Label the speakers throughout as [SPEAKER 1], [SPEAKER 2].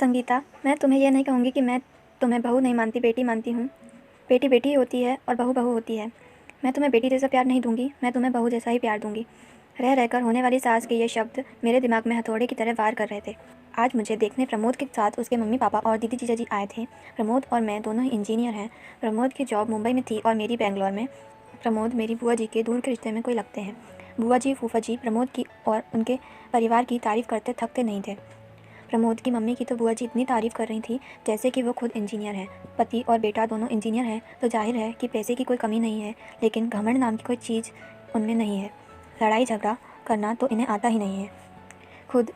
[SPEAKER 1] संगीता, मैं तुम्हें यह नहीं कहूँगी कि मैं तुम्हें बहू नहीं मानती, बेटी मानती हूँ। बेटी बेटी ही होती है और बहू बहू होती है। मैं तुम्हें बेटी जैसा प्यार नहीं दूंगी, मैं तुम्हें बहू जैसा ही प्यार दूंगी। रह रहकर होने वाली सास के ये शब्द मेरे दिमाग में हथौड़े की तरह वार कर रहे थे। आज मुझे देखने प्रमोद के साथ उसके मम्मी पापा और दीदी जीजा जी आए थे। प्रमोद और मैं दोनों ही इंजीनियर हैं। प्रमोद की जॉब मुंबई में थी और मेरी बेंगलोर में। प्रमोद मेरी बुआ जी के दूर के रिश्ते में कोई लगते हैं। बुआ जी फूफा जी प्रमोद की और उनके परिवार की तारीफ़ करते थकते नहीं थे। प्रमोद की मम्मी की तो बुआ जी इतनी तारीफ़ कर रही थी जैसे कि वो खुद इंजीनियर हैं। पति और बेटा दोनों इंजीनियर हैं तो जाहिर है कि पैसे की कोई कमी नहीं है, लेकिन घमंड नाम की कोई चीज़ उनमें नहीं है। लड़ाई झगड़ा करना तो इन्हें आता ही नहीं है। खुद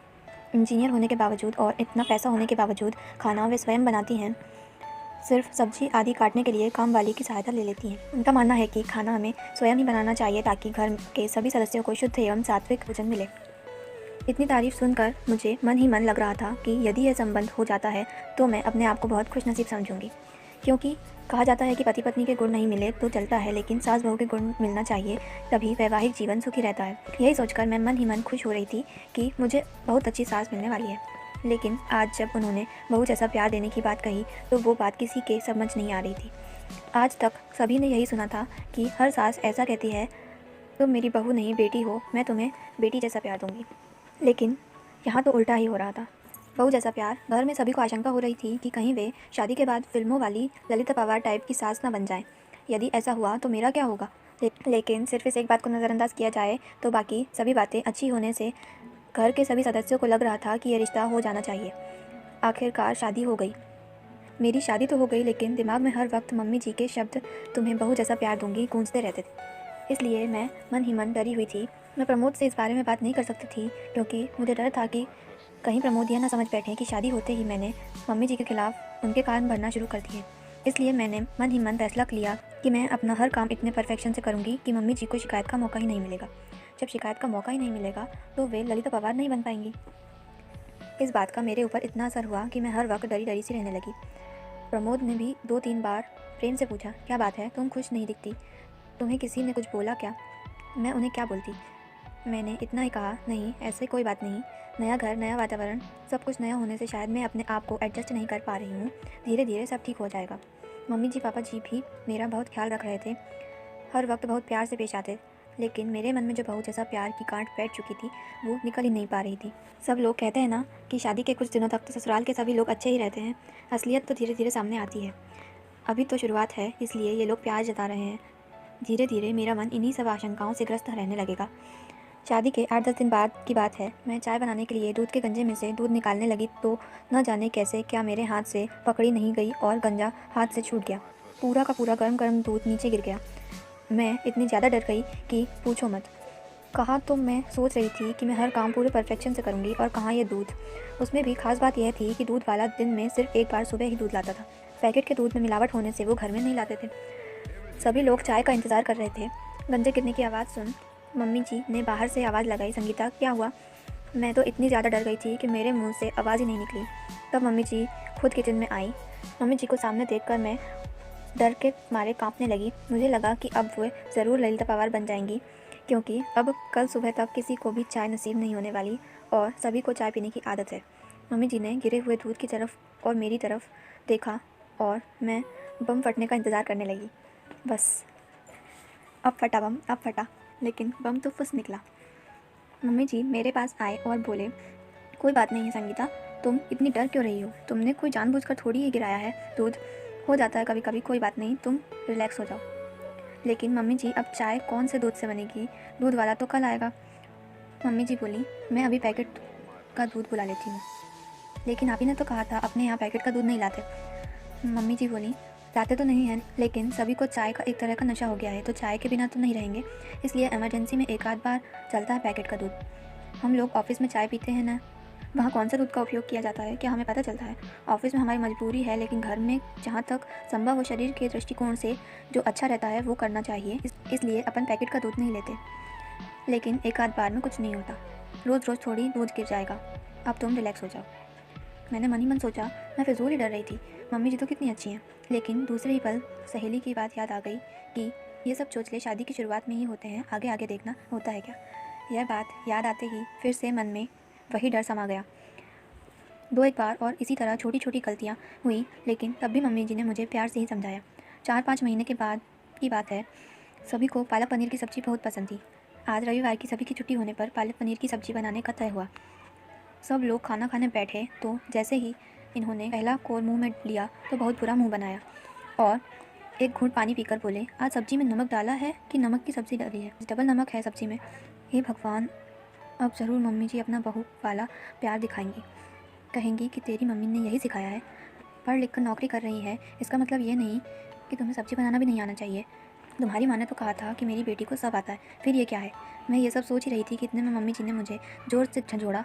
[SPEAKER 1] इंजीनियर होने के बावजूद और इतना पैसा होने के बावजूद खाना वे स्वयं बनाती हैं। सिर्फ सब्जी आदि काटने के लिए काम वाली की सहायता ले लेती हैं। उनका मानना है कि खाना हमें स्वयं ही बनाना चाहिए ताकि घर के सभी सदस्यों को शुद्ध एवं सात्विक भोजन मिले। इतनी तारीफ़ सुनकर मुझे मन ही मन लग रहा था कि यदि यह संबंध हो जाता है तो मैं अपने आप को बहुत खुशनसीब समझूंगी, क्योंकि कहा जाता है कि पति पत्नी के गुण नहीं मिले तो चलता है, लेकिन सास बहू के गुण मिलना चाहिए, तभी वैवाहिक जीवन सुखी रहता है। यही सोचकर मैं मन ही मन खुश हो रही थी कि मुझे बहुत अच्छी सास मिलने वाली है। लेकिन आज जब उन्होंने बहू जैसा प्यार देने की बात कही तो वो बात किसी के समझ नहीं आ रही थी। आज तक सभी ने यही सुना था कि हर सास ऐसा कहती है, तुम मेरी बहू नहीं बेटी हो, मैं तुम्हें बेटी जैसा प्यार दूंगी। लेकिन यहाँ तो उल्टा ही हो रहा था। बहू जैसा प्यार। घर में सभी को आशंका हो रही थी कि कहीं वे शादी के बाद फिल्मों वाली ललिता पवार टाइप की सास न बन जाएं। यदि ऐसा हुआ तो मेरा क्या होगा। लेकिन सिर्फ इस एक बात को नज़रअंदाज किया जाए तो बाकी सभी बातें अच्छी होने से घर के सभी सदस्यों को लग रहा था कि यह रिश्ता हो जाना चाहिए। आखिरकार शादी हो गई। मेरी शादी तो हो गई, लेकिन दिमाग में हर वक्त मम्मी जी के शब्द, तुम्हें बहू जैसा प्यार दूंगी, गूंजते रहते थे। इसलिए मैं मन ही मन डरी हुई थी। मैं प्रमोद से इस बारे में बात नहीं कर सकती थी, क्योंकि मुझे डर था कि कहीं प्रमोद यह ना समझ बैठे कि शादी होते ही मैंने मम्मी जी के खिलाफ उनके कान भरना शुरू कर दिए। इसलिए मैंने मन ही मन फैसला लिया कि मैं अपना हर काम इतने परफेक्शन से करूँगी कि मम्मी जी को शिकायत का मौका ही नहीं मिलेगा। जब शिकायत का मौका ही नहीं मिलेगा तो वे ललिता पवार नहीं बन पाएंगी। इस बात का मेरे ऊपर इतना असर हुआ कि मैं हर वक्त डरी डरी सी रहने लगी। प्रमोद ने भी 2-3 बार प्रेम से पूछा, क्या बात है, तुम खुश नहीं दिखती, तुम्हें किसी ने कुछ बोला क्या। मैं उन्हें क्या बोलती। मैंने इतना ही कहा, नहीं ऐसे कोई बात नहीं, नया घर नया वातावरण, सब कुछ नया होने से शायद मैं अपने आप को एडजस्ट नहीं कर पा रही हूँ, धीरे धीरे सब ठीक हो जाएगा। मम्मी जी पापा जी भी मेरा बहुत ख्याल रख रहे थे, हर वक्त बहुत प्यार से पेश आते, लेकिन मेरे मन में जो बहू जैसा प्यार की गांठ बैठ चुकी थी वो निकल ही नहीं पा रही थी। सब लोग कहते हैं ना कि शादी के कुछ दिनों तक तो ससुराल के सभी लोग अच्छे ही रहते हैं, असलियत तो धीरे धीरे सामने आती है। अभी तो शुरुआत है, इसलिए ये लोग प्यार जता रहे हैं। धीरे धीरे मेरा मन इन्हीं सब आशंकाओं से ग्रस्त रहने लगेगा। शादी के 8-10 दिन बाद की बात है। मैं चाय बनाने के लिए दूध के गंजे में से दूध निकालने लगी तो न जाने कैसे क्या मेरे हाथ से पकड़ी नहीं गई और गंजा हाथ से छूट गया। पूरा का पूरा गर्म गर्म दूध नीचे गिर गया। मैं इतनी ज़्यादा डर गई कि पूछो मत। कहाँ तो मैं सोच रही थी कि मैं हर काम पूरे परफेक्शन से करूँगी, और कहाँ ये दूध। उसमें भी खास बात यह थी कि दूध वाला दिन में सिर्फ एक बार सुबह ही दूध लाता था। पैकेट के दूध में मिलावट होने से वो घर में नहीं लाते थे। सभी लोग चाय का इंतज़ार कर रहे थे। गंजे गिरने की आवाज़ सुन मम्मी जी ने बाहर से आवाज़ लगाई, संगीता क्या हुआ। मैं तो इतनी ज़्यादा डर गई थी कि मेरे मुंह से आवाज़ ही नहीं निकली। तब मम्मी जी खुद किचन में आई। मम्मी जी को सामने देखकर मैं डर के मारे कांपने लगी। मुझे लगा कि अब वे ज़रूर ललिता पवार बन जाएंगी, क्योंकि अब कल सुबह तक किसी को भी चाय नसीब नहीं होने वाली और सभी को चाय पीने की आदत है। मम्मी जी ने गिरे हुए दूध की तरफ और मेरी तरफ देखा और मैं बम फटने का इंतज़ार करने लगी। बस अब फटा बम, अब फटा, लेकिन बम तो फुस निकला। मम्मी जी मेरे पास आए और बोले, कोई बात नहीं है संगीता, तुम इतनी डर क्यों रही हो, तुमने कोई जानबूझकर थोड़ी ही गिराया है दूध, हो जाता है कभी कभी, कोई बात नहीं, तुम रिलैक्स हो जाओ। लेकिन मम्मी जी अब चाय कौन से दूध से बनेगी, दूध वाला तो कल आएगा। मम्मी जी बोली, मैं अभी पैकेट का दूध बुला लेती हूँ। लेकिन आप ही ने तो कहा था अपने यहाँ पैकेट का दूध नहीं लाते। मम्मी जी बोली, लाते तो नहीं हैं, लेकिन सभी को चाय का एक तरह का नशा हो गया है, तो चाय के बिना तो नहीं रहेंगे, इसलिए इमरजेंसी में एक आध बार चलता है पैकेट का दूध। हम लोग ऑफिस में चाय पीते हैं ना, वहाँ कौन सा दूध का उपयोग किया जाता है क्या हमें पता चलता है। ऑफिस में हमारी मजबूरी है, लेकिन घर में जहाँ तक संभव हो शरीर के दृष्टिकोण से जो अच्छा रहता है वो करना चाहिए, इसलिए अपन पैकेट का दूध नहीं लेते। लेकिन एक आध बार में कुछ नहीं होता, रोज़ रोज़ थोड़ी दूध गिर जाएगा, अब तुम रिलैक्स हो जाओ। मैंने मन ही मन सोचा, मैं फिजूल ही डर रही थी, मम्मी जी तो कितनी अच्छी हैं। लेकिन दूसरे ही पल सहेली की बात याद आ गई कि ये सब चोचले शादी की शुरुआत में ही होते हैं, आगे आगे देखना होता है क्या। यह बात याद आते ही फिर से मन में वही डर समा गया। दो एक बार और इसी तरह छोटी छोटी गलतियाँ हुई, लेकिन तब भी मम्मी जी ने मुझे प्यार से ही समझाया। 4-5 महीने के बाद की बात है। सभी को पालक पनीर की सब्ज़ी बहुत पसंद थी। आज रविवार की सभी की छुट्टी होने पर पालक पनीर की सब्ज़ी बनाने का तय हुआ। सब लोग खाना खाने बैठे तो जैसे ही इन्होंने पहला कोर मुंह में लिया तो बहुत बुरा मुंह बनाया और एक घूंट पानी पीकर बोले, आज सब्जी में नमक डाला है कि नमक की सब्ज़ी डाली है? डबल नमक है सब्ज़ी में। हे भगवान, अब ज़रूर मम्मी जी अपना बहू वाला प्यार दिखाएंगी। कहेंगी कि तेरी मम्मी ने यही सिखाया है। पढ़ लिख कर नौकरी कर रही है, इसका मतलब ये नहीं कि तुम्हें सब्ज़ी बनाना भी नहीं आना चाहिए। तुम्हारी माँ ने तो कहा था कि मेरी बेटी को सब आता है, फिर ये क्या है? मैं ये सब सोच ही रही थी कि इतने में मम्मी जी ने मुझे ज़ोर से झंझोड़ा।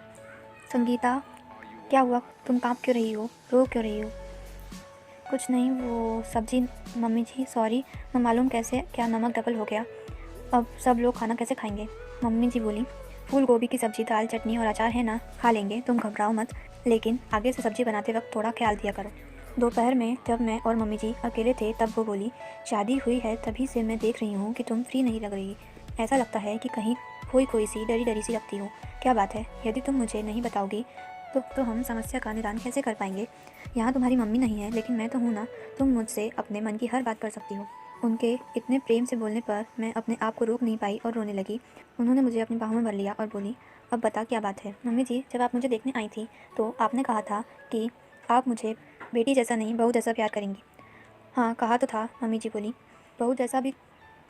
[SPEAKER 1] संगीता, क्या हुआ? तुम काँप क्यों रही हो? रो क्यों रही हो? कुछ नहीं, वो सब्ज़ी। मम्मी जी सॉरी, मैं मालूम कैसे क्या नमक डबल हो गया। अब सब लोग खाना कैसे खाएंगे? मम्मी जी बोली, फूल गोभी की सब्ज़ी, दाल, चटनी और अचार है ना, खा लेंगे, तुम घबराओ मत। लेकिन आगे से सब्ज़ी बनाते वक्त थोड़ा ख्याल दिया करो। दोपहर में जब मैं और मम्मी जी अकेले थे तब वो बोली, शादी हुई है तभी से मैं देख रही हूँ कि तुम फ्री नहीं लग रही। ऐसा लगता है कि कहीं खोई खोई सी, डरी डरी सी लगती हो। क्या बात है? यदि तुम मुझे नहीं बताओगी तो हम समस्या का निदान कैसे कर पाएंगे? यहाँ तुम्हारी मम्मी नहीं है, लेकिन मैं तो हूँ ना। तुम मुझसे अपने मन की हर बात कर सकती हो। उनके इतने प्रेम से बोलने पर मैं अपने आप को रोक नहीं पाई और रोने लगी। उन्होंने मुझे अपनी बाहों में भर लिया और बोली, अब बता क्या बात है? मम्मी जी, जब आप मुझे देखने आई थी तो आपने कहा था कि आप मुझे बेटी जैसा नहीं बहू जैसा प्यार करेंगी। हाँ, कहा तो था, मम्मी जी बोली। बहू जैसा भी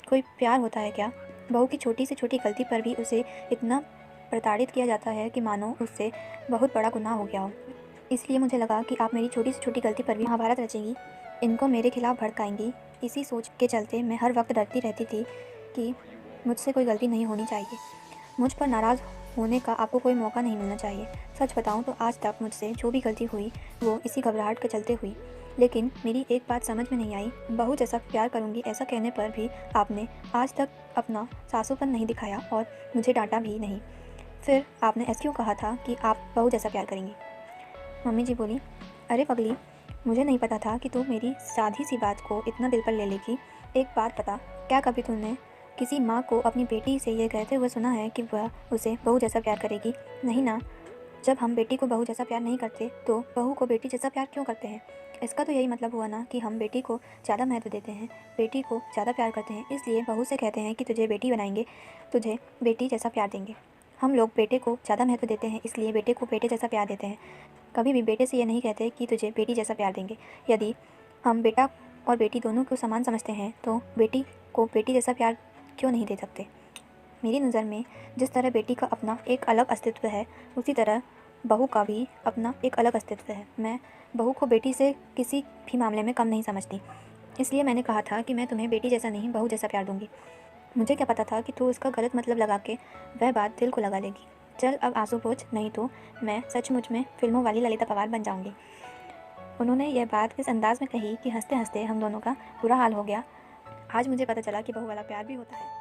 [SPEAKER 1] कोई प्यार होता है क्या? बहू की छोटी से छोटी गलती पर भी उसे इतना प्रताड़ित किया जाता है कि मानो उससे बहुत बड़ा गुनाह हो गया हो। इसलिए मुझे लगा कि आप मेरी छोटी से छोटी गलती पर भी महाभारत रचेंगी, इनको मेरे खिलाफ भड़काएंगी। इसी सोच के चलते मैं हर वक्त डरती रहती थी कि मुझसे कोई गलती नहीं होनी चाहिए। मुझ पर नाराज़ होने का आपको कोई मौका नहीं मिलना चाहिए। सच बताऊं तो आज तक मुझसे जो भी गलती हुई वो इसी घबराहट के चलते हुई। लेकिन मेरी एक बात समझ में नहीं आई, बहू जैसा प्यार करूंगी ऐसा कहने पर भी आपने आज तक अपना सासूपन नहीं दिखाया और मुझे डांटा भी नहीं। फिर आपने ऐसे क्यों कहा था कि आप बहू जैसा प्यार करेंगी? मम्मी जी बोली, अरे पगली, मुझे नहीं पता था कि तू मेरी साधी सी बात को इतना दिल पर ले लेगी। एक बात बता, क्या कभी तूने किसी माँ को अपनी बेटी से ये कहते हुए सुना है कि वह उसे बहू जैसा प्यार करेगी? नहीं ना। जब हम बेटी को बहू जैसा प्यार नहीं करते तो बहू को बेटी जैसा प्यार क्यों करते हैं? इसका तो यही मतलब हुआ ना कि हम बेटी को ज़्यादा महत्व देते हैं, बेटी को ज़्यादा प्यार करते हैं, इसलिए बहू से कहते हैं कि तुझे बेटी बनाएंगे, तुझे बेटी जैसा प्यार देंगे। हम लोग बेटे को ज़्यादा महत्व देते हैं, इसलिए बेटे को बेटे जैसा प्यार देते हैं। कभी भी बेटे से ये नहीं कहते कि तुझे बेटी जैसा प्यार देंगे। यदि हम बेटा और बेटी दोनों को समान समझते हैं तो बेटी को बेटी जैसा प्यार क्यों नहीं दे सकते? मेरी नज़र में जिस तरह बेटी का अपना एक अलग अस्तित्व है, उसी तरह बहू का भी अपना एक अलग अस्तित्व है। मैं बहू को बेटी से किसी भी मामले में कम नहीं समझती। इसलिए मैंने कहा था कि मैं तुम्हें बेटी जैसा नहीं बहू जैसा प्यार दूंगी। मुझे क्या पता था कि तू उसका गलत मतलब लगा के वह बात दिल को लगा लेगी। चल अब आंसू पोंछ, नहीं तो मैं सचमुच में फिल्मों वाली ललिता पवार बन जाऊंगी। उन्होंने यह बात इस अंदाज में कही कि हंसते हंसते हम दोनों का बुरा हाल हो गया। आज मुझे पता चला कि बहू वाला प्यार भी होता है।